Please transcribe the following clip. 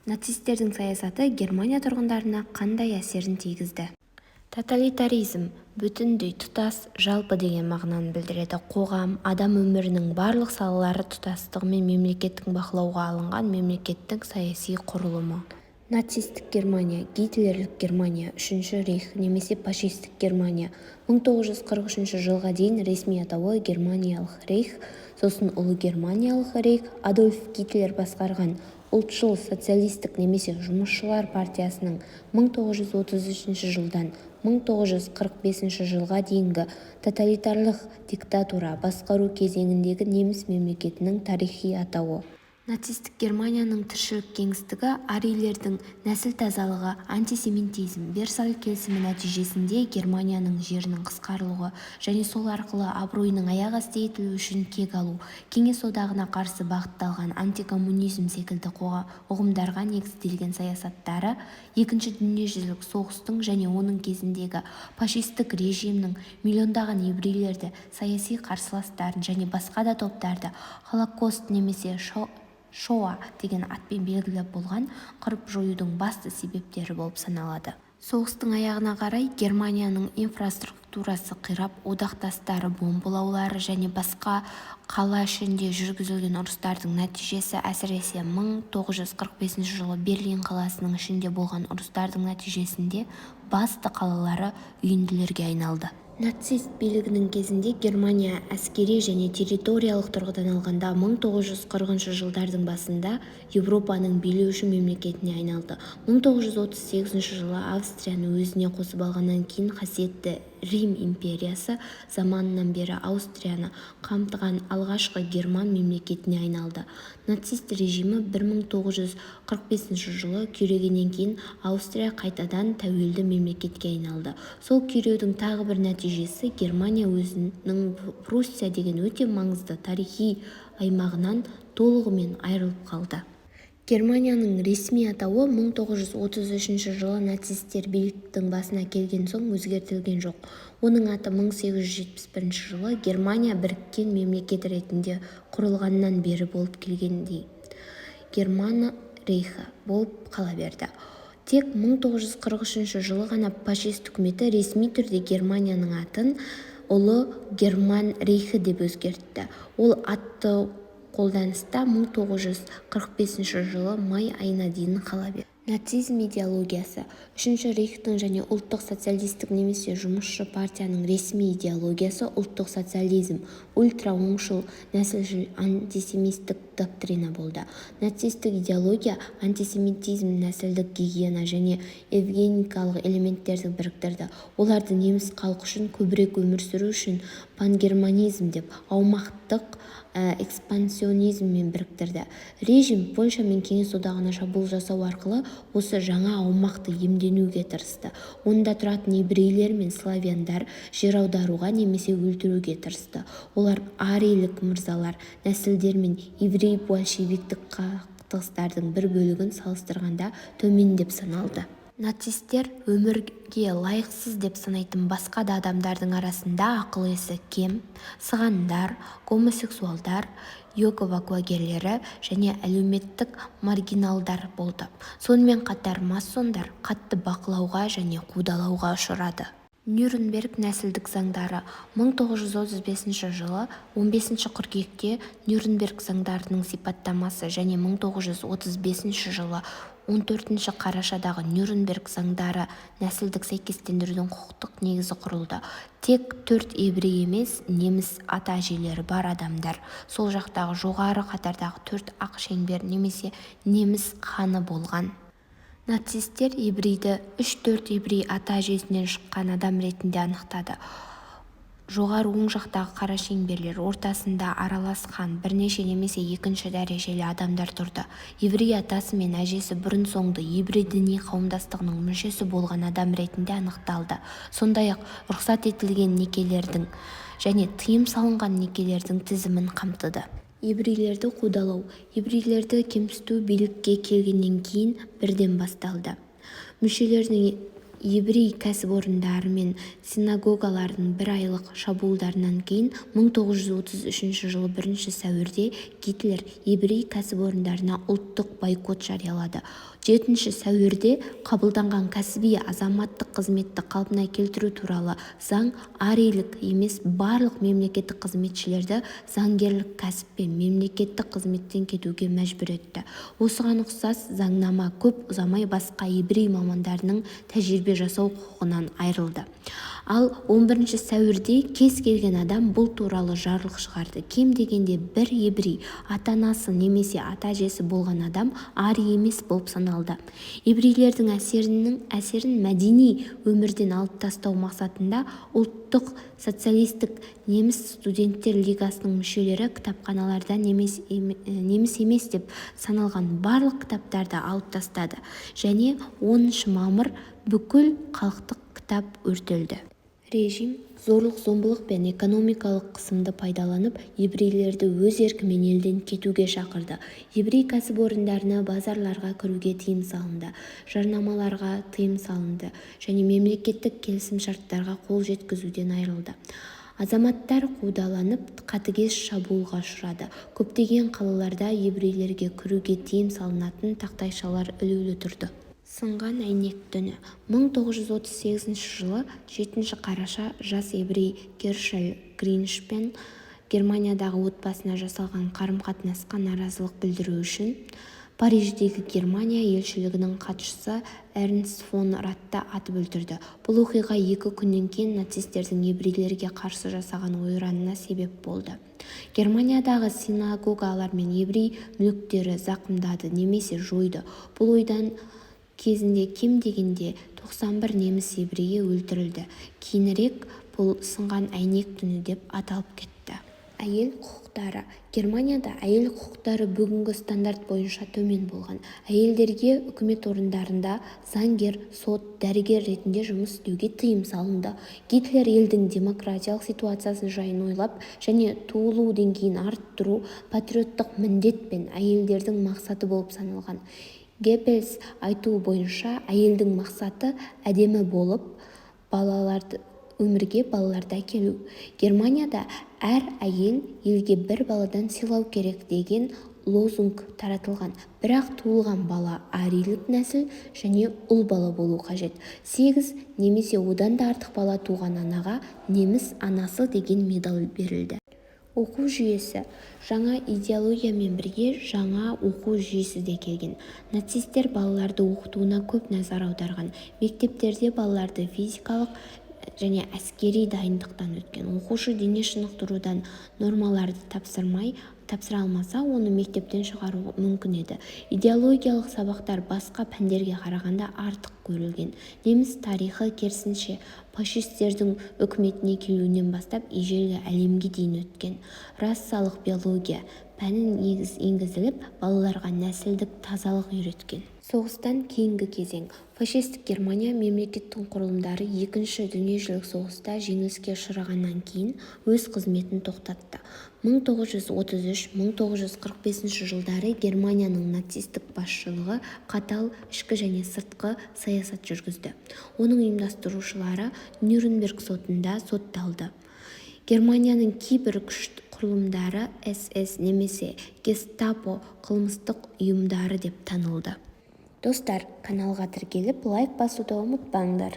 Нацистердің саясаты Германия тұрғындарына қандай әсерін тигізді? Тоталитаризм бүтіндей, тұтас, жалпы деген мағынаны білдіреді. Қоғам, адам өмірінің барлық салалары тұтастығымен мемлекеттің бақылауға алынған мемлекеттің саяси құрылымы. Нацистік Германия, Гитлерлік Германия, Үшінші рейх немесе фашистік Германия. 1943 жылға дейін ресми атауы Германиялық рейх, сосын ұлы Германиялық рейх Адольф Гитлер басқарған ұлтшыл социалистік немесе жұмысшылар партиясының 1933 жылдан 1945 жылға дейінгі тоталитарлық диктатура басқару кезеңіндегі неміс мемлекетінің тарихи атауы. Нацистік Германияның тіршілік кеңістігі, арийлердің нәсіл тазалығы, антисемитизм, Версаль келісімі нәтижесінде Германияның жерінің қысқарылуы және сол арқылы абыройының аяқ асты етілуі үшін кек алу, Кеңес одағына қарсы бағытталған антикоммунизм секілді ұғымдарға негізделген саясаттары, Екінші дүниежүзілік соғыстың және оның кезіндегі фашистік режимнің миллиондаған еврейлерді, саяси қарсыластарын және басқа да топтарды Холокост немесе Шоа деген атпен белгілі болған қырып-жоюдың басты себептері болып саналады. Соғыстың аяғына қарай Германияның инфраструктурасы қирап, одақтастары бомбалаулары және басқа қала ішінде жүргізілген ұрыстардың нәтижесі, әсіресе 1945 жылы Берлин қаласының ішінде болған ұрыстардың нәтижесінде басты қалалары үйінділерге айналды. Нацист билігінің кезінде Германия әскери және территориялық тұрғыдан алғанда 1940 жылдардың басында Европаның билеуші мемлекетіне айналды. 1938 жылы Австрияны өзіне қосып алғаннан кейін қасиетті Рим империясы заманынан бері Аустрияны қамтыған алғашқы герман мемлекетіне айналды. Нацист режимі 1945 жылы күйрегеннен кейін Аустрия қайтадан тәуелді мемлекетке айналды. Сол күйреудің тағы бір нәтижесі Германия өзінің Пруссия деген өте маңызды тарихи аймағынан толығымен айырылып қалды. Германияның ресми атауы 1933 жылы нацисттер биліктің басына келген соң өзгертілген жоқ. Оның аты 1871 жылы Германия біріккен мемлекет ретінде құрылғаннан бері болып келгендей Герман рейхі болып қала берді. Тек 1943 жылы ғана фашист үкіметі ресми түрде Германияның атын ұлы Герман рейхі деп өзгертті. Ол атты қолданыста 1945 жылы май айына дейін қала берді. Нацизм идеологиясы. Үшінші рейхтің және ұлттық социалистік немесе жұмысшы партияның ресми идеологиясы ұлттық социализм, ультра-оңшыл, нәсілшіл антисемистік доктрина болды. Нацистік идеология антисемитизм, нәсілдік гигиена және евгеникалық элементтерді біріктірді. Оларды неміс халқы үшін көбірек өмір сүру үшін пангерманизм деп аумақтық экспансионизммен біріктірді. Режим Польша мен Кеңес одағына шабуыл жасау арқылы осы жаңа аумақты иемденуге тырысты. Онда тұратын еврейлер мен славяндар жер аударуға немесе өлтіруге тырысты. Олар арийлік мырзалар, нәсілдер мен еврей большевиктік қақтығыстардың бір бөлігін салыстырғанда төмен деп саналды. Нацисттер өмірге лайықсыз деп санайтын басқа да адамдардың арасында ақыл-есі кем, сығандар, гомосексуалдар, йога-вакуагерлері және әлеуметтік маргиналдар болды. Сонымен қатар масондар қатты бақылауға және қудалауға ұшырады. Нюрнберг нәсілдік заңдары. 1935 жылы 15 қыркүйекте Нюрнберг заңдарының сипаттамасы және 1935 жылы 14 қарашадағы Нюрнберг заңдары нәсілдік сәйкестендірудің құқықтық негізі құрылды. Тек 4 еврей емес, неміс ата-әжелері бар адамдар, сол жақтағы жоғары қатардағы 4 ақ шеңбер немесе неміс ханы болған. Нацисттер еврейді 3-4 еврей ата-әжесінен шыққан адам ретінде анықтады. Жоғары оң жақтағы қара шеңберлер ортасында араласқан бірнеше немесе екінші дәрежелі адамдар тұрды. Еврей атасы мен әжесі бұрын-соңды еврей діни қауымдастығының мүшесі болған адам ретінде анықталды. Сондай-ақ рұқсат етілген некелердің және тыйым салынған некелердің тізімін қамтыды. Еврейлерді қудалау. Еврейлерді кемсіту билікке келгеннен кейін бірден басталды. Мүшелерінің еврей кәсіпорындары мен синагогалардың бір айлық шабуылдарынан кейін 1933 жылы 1 сәуірде Гитлер еврей кәсіпорындарына ұлттық бойкот жариялады. 7 сәуірде қабылданған кәсіби азаматтық қызметті қалпына келтіру туралы заң арийлік емес барлық мемлекеттік қызметшілерді заңгерлік кәсіп пен мемлекеттік қызметтен кетуге мәжбүр етті. Осыған ұқсас заңнама көп ұзамай басқа еврей мамандарының тәжірибе жасау құқығынан айырылды. Ал 11 сәуірде кез келген адам бұл туралы жарлық шығарды. Кем дегенде бір еврей ата-анасы немесе ата-әжесі болған адам арий емес болып саналды. Еврейлердің әсерін мәдени өмірден алып тастау мақсатында ұлттық социалистік неміс студенттер лигасының мүшелері кітапханаларда неміс емес деп саналған барлық кітаптарды алып тастады және 10 мамыр бүкіл халықтық кітап өртелді. Режим зорлық-зомбылық пен экономикалық қысымды пайдаланып, еврейлерді өз еркімен елден кетуге шақырды. Еврей кәсіпорындарына, базарларға кіруге тыйым салынды, жарнамаларға тыйым салынды және мемлекеттік келісімшарттарға қол жеткізуден айырылды. Азаматтар қудаланып, қатыгез шабуылға ұшырады. Көптеген қалаларда еврейлерге кіруге тыйым салынатын тақтайшалар ілулі тұрды. Сынған әйнек түні. 1938 жылы 7 қараша жас еврей Гершель Гриншпен Германиядағы отбасына жасалған қарым-қатынасқа наразылық білдіру үшін Париждегі Германия елшілігінің хатшысы Эрнст фон Ратты атып өлтірді. Бұл оқиға 2 күннен кейін нацистердің еврейлерге қарсы жасаған ойранына себеп болды. Германиядағы синагогалар мен еврей мүліктері зақымдады немесе жойды. Бұл ойдан кезінде кем дегенде 91 неміс еврейі өлтірілді. Кейінірек бұл сынған әйнек түні деп аталып кетті. Әйел құқықтары. Германияда әйел құқықтары бүгінгі стандарт бойынша төмен болған. Әйелдерге үкімет орындарында заңгер, сот, дәрігер ретінде жұмыс істеуге тыйым салынды. Гитлер елдің демократиялық ситуациясын жайын ойлап және туылу деңгейін арттыру патриоттық міндет пен әйелдердің мақсаты болып саналған. Геббельс айтуы бойынша әйелдің мақсаты әдемі болып өмірге балаларды әкелу. Германияда әр әйел елге бір баладан сыйлау керек деген лозунг таратылған. Бірақ туылған бала арийлік нәсіл және ұл бала болу қажет. 8 немесе одан да артық бала туған анаға неміс анасы деген медаль берілді. Оқу жүйесі. Жаңа идеологиямен бірге жаңа оқу жүйесі де келген. Нацистер балаларды оқытуына көп назар аударған. Мектептерде балаларды физикалық және әскери дайындықтан өткен. Оқушы дене шынықтырудан нормаларды тапсыра алмаса, оны мектептен шығару мүмкін еді. Идеологиялық сабақтар басқа пәндерге қарағанда артық көрілген. Неміс тарихы керісінше фашистердің үкіметіне келуінен бастап ежелгі әлемге дейін өткен. Рассалық биология пәні енгізіліп, балаларға нәсілдік тазалық үйреткен. Соғыстан кейінгі кезең. Фашистік Германия мемлекеттің құрылымдары 2-ші дүниежүзілік соғыста жеңіліске ұшырағаннан кейін өз қызметін тоқтатты. 1933-1945 жылдары Германияның нацистік басшылығы қатал ішкі және сыртқы саясат жүргізді. Оның ұйымдастырушылары Нюрнберг сотында сотталды. Германияның кейбір күш құрылымдары СС немесе гестапо қылмыстық ұйымдары деп танылды. Достар, каналға тіркеліп лайк басуды ұмытпаңдар.